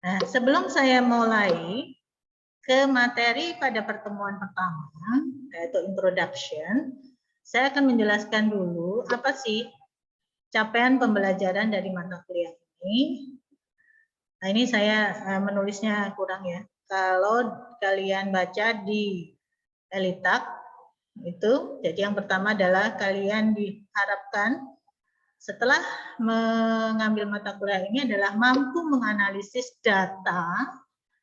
Nah, sebelum saya mulai ke materi pada pertemuan pertama, yaitu introduction, saya akan menjelaskan dulu apa sih capaian pembelajaran dari mata kuliah ini. Nah, ini saya menulisnya kurang ya. Kalau kalian baca di Elitak itu, jadi yang pertama adalah kalian diharapkan setelah mengambil mata kuliah ini adalah mampu menganalisis data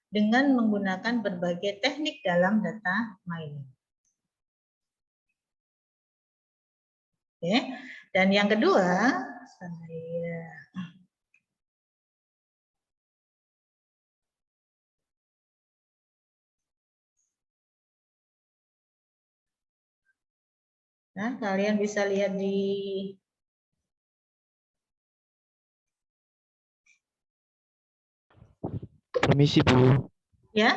dengan menggunakan berbagai teknik dalam data mining. Oke. Dan yang kedua, kalian bisa lihat di Permisi Bu. ya.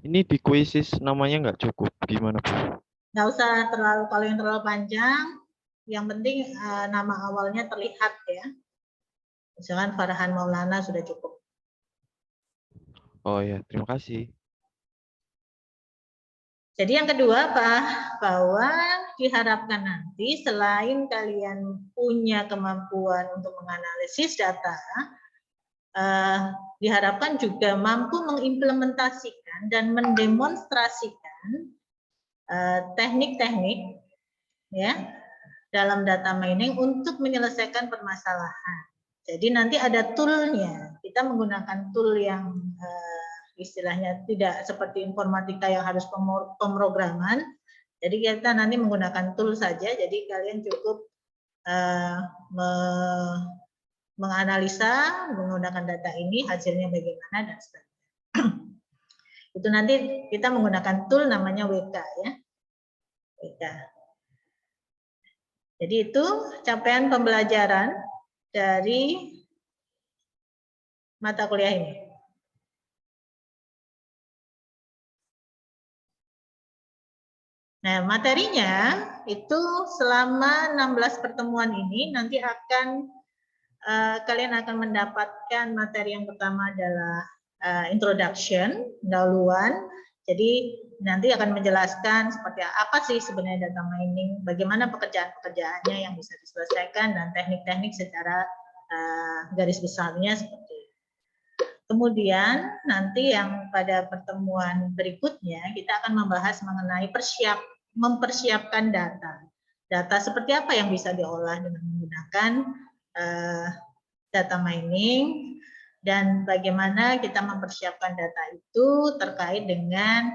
Ini di kuisis namanya nggak cukup, gimana Bu? Nggak usah terlalu, kalau yang terlalu panjang, yang penting nama awalnya terlihat ya. Misalkan Farhan Maulana sudah cukup. Oh ya, terima kasih. Jadi yang kedua Pak, bahwa diharapkan nanti selain kalian punya kemampuan untuk menganalisis data, diharapkan juga mampu mengimplementasikan dan mendemonstrasikan teknik-teknik ya dalam data mining untuk menyelesaikan permasalahan. Jadi nanti ada toolnya. Kita menggunakan tool yang istilahnya tidak seperti informatika yang harus pemrograman. Jadi kita nanti menggunakan tool saja. Jadi kalian cukup menganalisa menggunakan data ini hasilnya bagaimana dan sebagainya. Itu nanti kita menggunakan tool namanya WK ya. WK. Jadi itu capaian pembelajaran dari mata kuliah ini. Nah, materinya itu selama 16 pertemuan ini nanti akan kalian akan mendapatkan materi yang pertama adalah introduction, pendahuluan. Jadi nanti akan menjelaskan seperti apa sih sebenarnya data mining, bagaimana pekerjaan-pekerjaannya yang bisa diselesaikan dan teknik-teknik secara garis besarnya seperti itu. Kemudian nanti yang pada pertemuan berikutnya kita akan membahas mengenai mempersiapkan data. Data seperti apa yang bisa diolah dengan menggunakan data mining dan bagaimana kita mempersiapkan data itu terkait dengan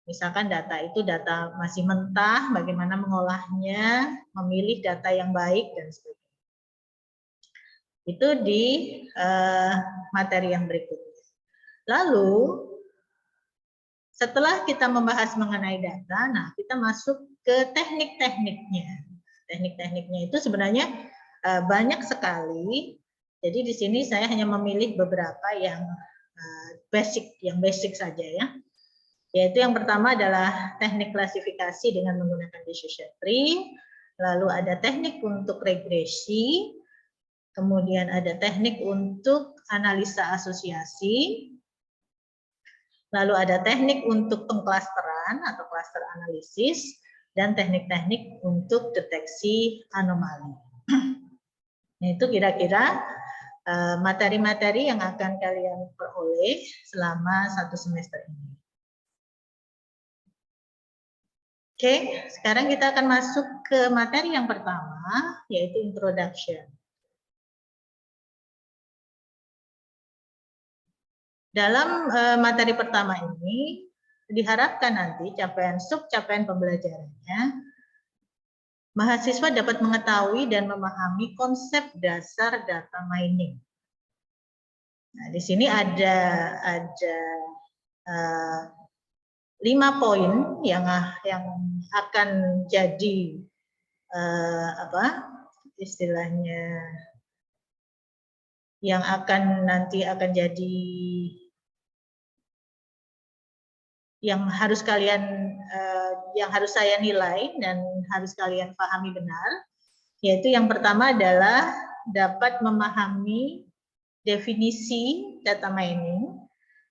misalkan data itu data masih mentah, bagaimana mengolahnya, memilih data yang baik dan sebagainya. Itu di materi yang berikutnya. Lalu setelah kita membahas mengenai data, nah kita masuk ke teknik-tekniknya. Teknik-tekniknya itu sebenarnya banyak sekali. Jadi di sini saya hanya memilih beberapa yang basic saja ya. Yaitu yang pertama adalah teknik klasifikasi dengan menggunakan decision tree, lalu ada teknik untuk regresi, kemudian ada teknik untuk analisa asosiasi, lalu ada teknik untuk pengklasteran atau cluster analisis, dan teknik-teknik untuk deteksi anomali. Nah, itu kira-kira materi-materi yang akan kalian peroleh selama 1 semester ini. Oke, sekarang kita akan masuk ke materi yang pertama, yaitu introduction. Dalam materi pertama ini, diharapkan nanti capaian pembelajarannya, mahasiswa dapat mengetahui dan memahami konsep dasar data mining. Nah, di sini ada 5 poin yang akan jadi istilahnya yang nanti akan jadi yang harus saya nilai dan harus kalian pahami benar, yaitu yang pertama adalah dapat memahami definisi data mining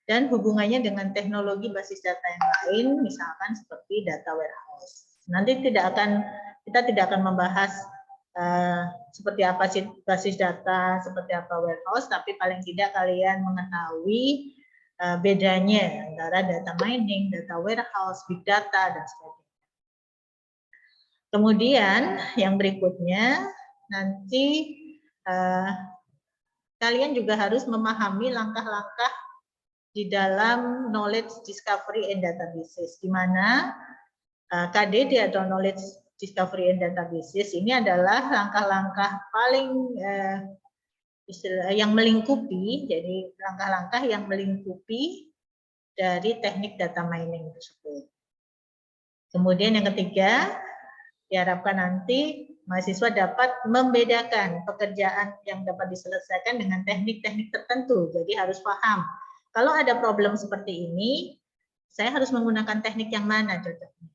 dan hubungannya dengan teknologi basis data yang lain, misalkan seperti data warehouse. Nanti kita tidak akan membahas seperti apa sih basis data, seperti apa warehouse, tapi paling tidak kalian mengetahui bedanya antara data mining, data warehouse, big data, dan sebagainya. Kemudian yang berikutnya, nanti kalian juga harus memahami langkah-langkah di dalam knowledge discovery and databases, di mana KDD atau knowledge discovery and databases ini adalah langkah-langkah paling yang melingkupi, jadi langkah-langkah yang melingkupi dari teknik data mining tersebut. Kemudian yang ketiga, diharapkan nanti mahasiswa dapat membedakan pekerjaan yang dapat diselesaikan dengan teknik-teknik tertentu. Jadi harus paham, kalau ada problem seperti ini, saya harus menggunakan teknik yang mana cocoknya.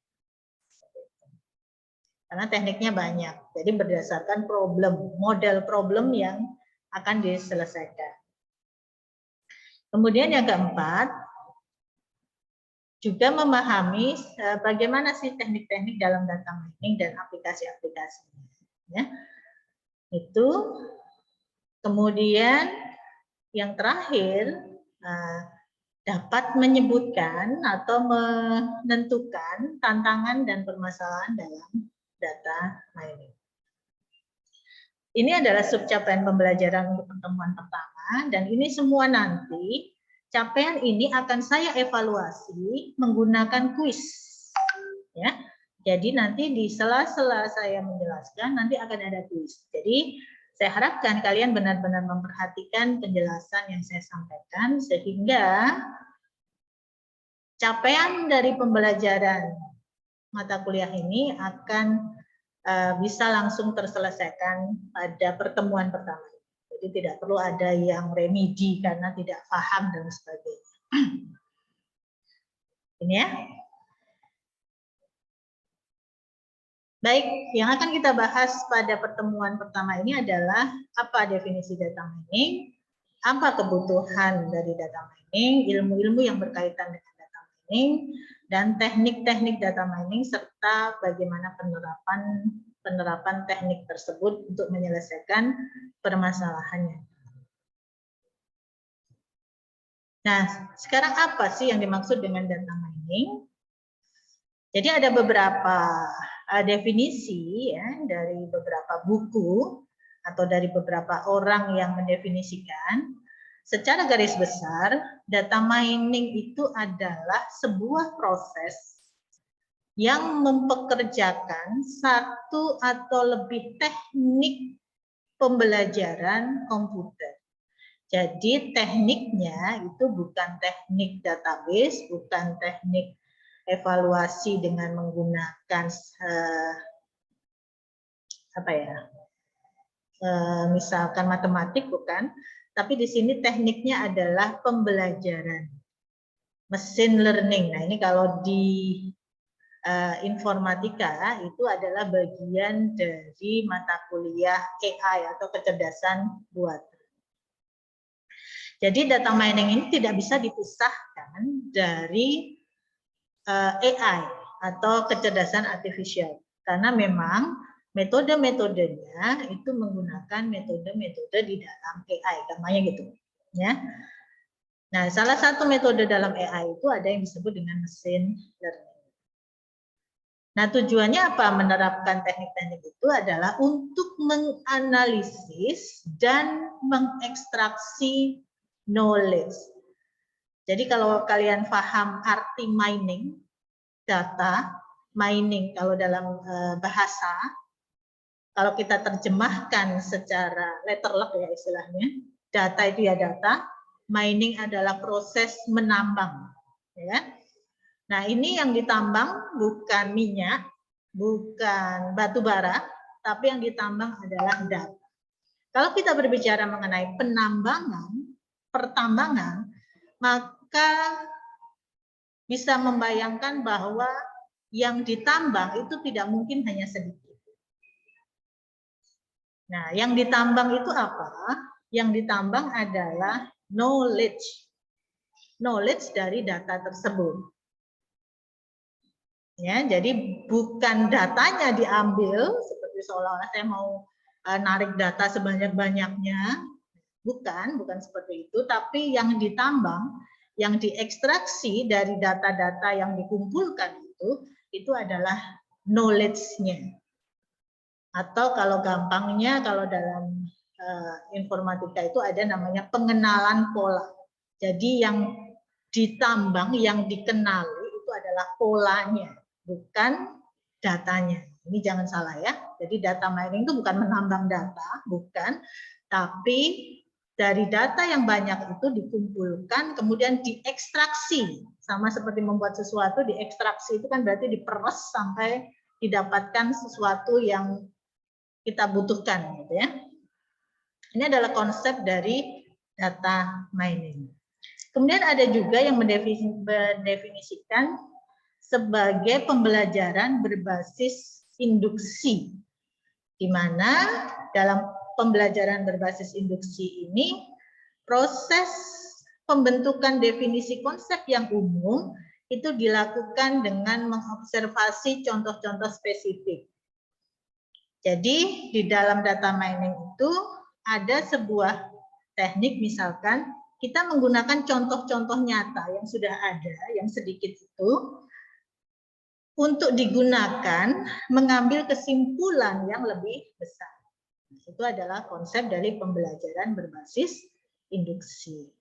Karena tekniknya banyak, jadi berdasarkan model problem yang akan diselesaikan. Kemudian yang keempat, juga memahami bagaimana sih teknik-teknik dalam data mining dan aplikasi-aplikasinya. Ya. Itu. Kemudian yang terakhir, dapat menyebutkan atau menentukan tantangan dan permasalahan dalam data mining. Ini adalah subcapaian pembelajaran untuk pertemuan pertama, dan ini semua nanti capaian ini akan saya evaluasi menggunakan kuis. Ya, jadi nanti di sela-sela saya menjelaskan nanti akan ada kuis. Jadi saya harapkan kalian benar-benar memperhatikan penjelasan yang saya sampaikan sehingga capaian dari pembelajaran mata kuliah ini akan bisa langsung terselesaikan pada pertemuan pertama. Jadi tidak perlu ada yang remedi karena tidak paham dan sebagainya. Ini ya. Baik, yang akan kita bahas pada pertemuan pertama ini adalah apa definisi data mining, apa kebutuhan dari data mining, ilmu-ilmu yang berkaitan dengan data mining, dan teknik-teknik data mining serta bagaimana penerapan teknik tersebut untuk menyelesaikan permasalahannya. Nah, sekarang apa sih yang dimaksud dengan data mining? Jadi ada beberapa definisi ya dari beberapa buku atau dari beberapa orang yang mendefinisikan. Secara garis besar, data mining itu adalah sebuah proses yang mempekerjakan satu atau lebih teknik pembelajaran komputer. Jadi tekniknya itu bukan teknik database, bukan teknik evaluasi dengan menggunakan misalkan matematik, bukan. Tapi di sini tekniknya adalah pembelajaran, machine learning. Nah ini kalau di informatika itu adalah bagian dari mata kuliah AI atau kecerdasan buatan. Jadi data mining ini tidak bisa dipisahkan dari AI atau kecerdasan artifisial, karena memang metode-metodenya itu menggunakan metode-metode di dalam AI, namanya gitu ya. Nah, salah satu metode dalam AI itu ada yang disebut dengan machine learning. Nah, tujuannya apa menerapkan teknik-teknik itu adalah untuk menganalisis dan mengekstraksi knowledge. Jadi kalau kalian paham arti mining, data, mining kalau dalam bahasa, kalau kita terjemahkan secara letterlock ya istilahnya, data itu ya data, mining adalah proses menambang. Ya. Nah ini yang ditambang bukan minyak, bukan batu bara, tapi yang ditambang adalah data. Kalau kita berbicara mengenai pertambangan, maka bisa membayangkan bahwa yang ditambang itu tidak mungkin hanya sedikit. Nah, yang ditambang itu apa? Yang ditambang adalah knowledge dari data tersebut. Ya, jadi bukan datanya diambil seperti seolah-olah saya mau narik data sebanyak-banyaknya, bukan seperti itu, tapi yang ditambang, yang diekstraksi dari data-data yang dikumpulkan itu adalah knowledge-nya. Atau kalau gampangnya, kalau dalam informatika itu ada namanya pengenalan pola. Jadi yang ditambang, yang dikenali itu adalah polanya, bukan datanya. Ini jangan salah ya. Jadi data mining itu bukan menambang data, bukan, tapi dari data yang banyak itu dikumpulkan, kemudian diekstraksi. Sama seperti membuat sesuatu, diekstraksi itu kan berarti diperes sampai didapatkan sesuatu yang kita butuhkan, gitu ya. Ini adalah konsep dari data mining. Kemudian ada juga yang mendefinisikan sebagai pembelajaran berbasis induksi, di mana dalam pembelajaran berbasis induksi ini proses pembentukan definisi konsep yang umum itu dilakukan dengan mengobservasi contoh-contoh spesifik. Jadi di dalam data mining itu ada sebuah teknik, misalkan kita menggunakan contoh-contoh nyata yang sudah ada, yang sedikit itu, untuk digunakan mengambil kesimpulan yang lebih besar. Itu adalah konsep dari pembelajaran berbasis induksi.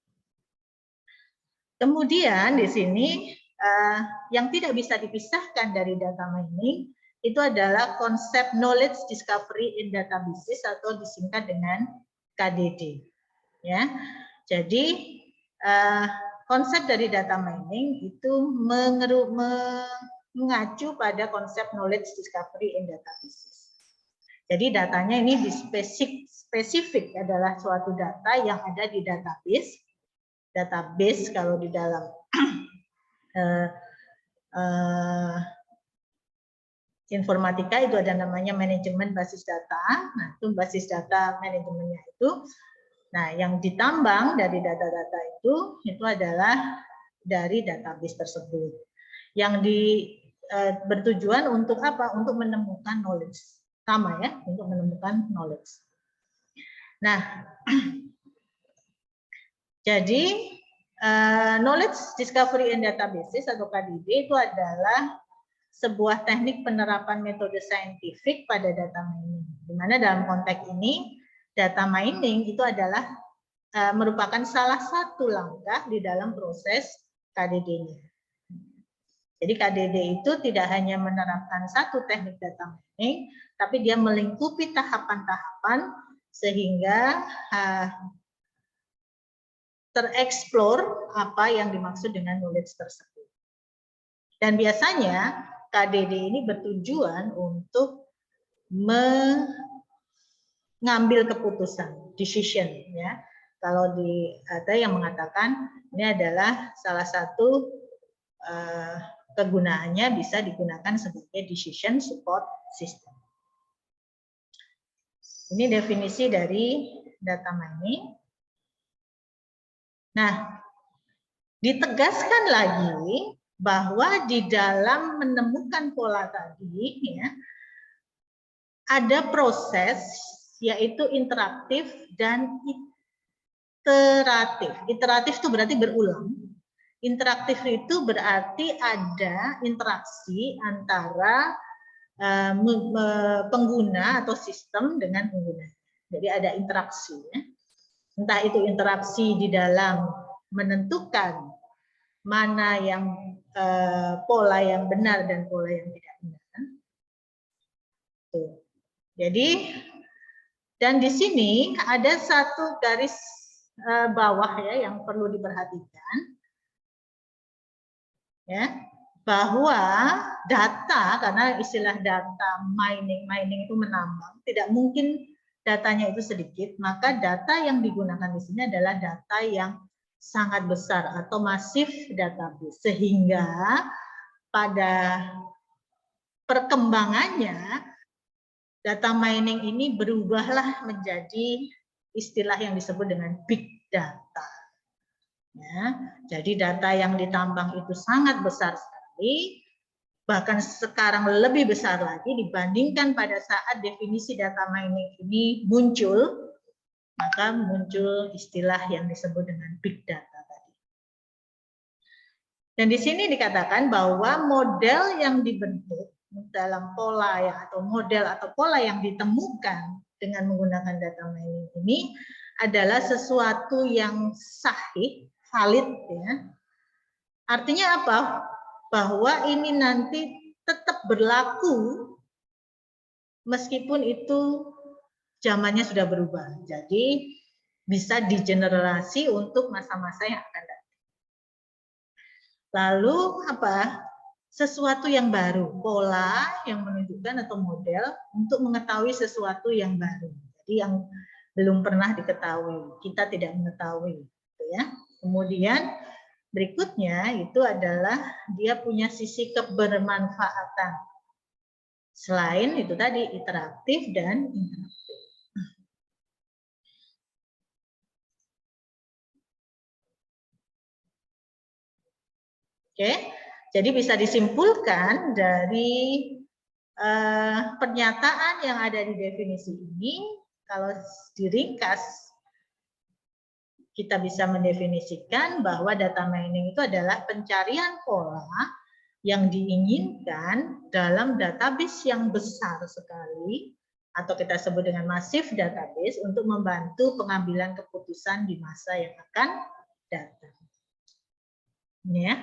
Kemudian di sini yang tidak bisa dipisahkan dari data mining itu adalah konsep knowledge discovery in databases atau disingkat dengan KDD. Ya, jadi konsep dari data mining itu mengacu pada konsep knowledge discovery in databases. Jadi datanya ini spesifik adalah suatu data yang ada di database. Database kalau di dalam informatika itu ada namanya manajemen basis data. Nah, itu basis data manajemennya itu. Nah, yang ditambang dari data-data itu adalah dari database tersebut. Yang bertujuan untuk apa? Untuk menemukan knowledge. Sama ya, untuk menemukan knowledge. Nah, jadi knowledge discovery in databases atau KDD itu adalah sebuah teknik penerapan metode saintifik pada data mining. Di mana dalam konteks ini data mining itu adalah merupakan salah satu langkah di dalam proses KDD-nya. Jadi KDD itu tidak hanya menerapkan satu teknik data mining, tapi dia melingkupi tahapan-tahapan sehingga tereksplor apa yang dimaksud dengan knowledge tersebut. Dan biasanya KDD ini bertujuan untuk mengambil keputusan, decision ya. Kalau ada yang mengatakan ini adalah salah satu kegunaannya bisa digunakan sebagai decision support system. Ini definisi dari data mining. Nah, ditegaskan lagi bahwa di dalam menemukan pola tadi ya, ada proses yaitu interaktif dan iteratif. Iteratif itu berarti berulang. Interaktif itu berarti ada interaksi antara pengguna atau sistem dengan pengguna. Jadi ada interaksi ya. Entah itu interaksi di dalam menentukan mana yang pola yang benar dan pola yang tidak benar. Tuh. Jadi dan di sini ada satu garis bawah ya yang perlu diperhatikan ya, bahwa data, karena istilah data mining itu menambang, tidak mungkin datanya itu sedikit, maka data yang digunakan di sini adalah data yang sangat besar atau masif database, sehingga pada perkembangannya data mining ini berubahlah menjadi istilah yang disebut dengan big data. Ya, jadi data yang ditambang itu sangat besar sekali, bahkan sekarang lebih besar lagi dibandingkan pada saat definisi data mining ini muncul, maka muncul istilah yang disebut dengan big data tadi. Dan di sini dikatakan bahwa model yang dibentuk dalam pola ya, atau model atau pola yang ditemukan dengan menggunakan data mining ini adalah sesuatu yang sahih, valid ya. Artinya apa? Bahwa ini nanti tetap berlaku meskipun itu zamannya sudah berubah. Jadi bisa digenerasi untuk masa-masa yang akan datang. Lalu apa? Sesuatu yang baru, pola yang menunjukkan atau model untuk mengetahui sesuatu yang baru. Jadi yang belum pernah diketahui, kita tidak mengetahui, gitu ya. Kemudian berikutnya itu adalah dia punya sisi kebermanfaatan. Selain itu tadi interaktif dan interaktif. Oke, jadi bisa disimpulkan dari pernyataan yang ada di definisi ini, kalau diringkas, kita bisa mendefinisikan bahwa data mining itu adalah pencarian pola yang diinginkan dalam database yang besar sekali, atau kita sebut dengan masif database, untuk membantu pengambilan keputusan di masa yang akan datang. Ya.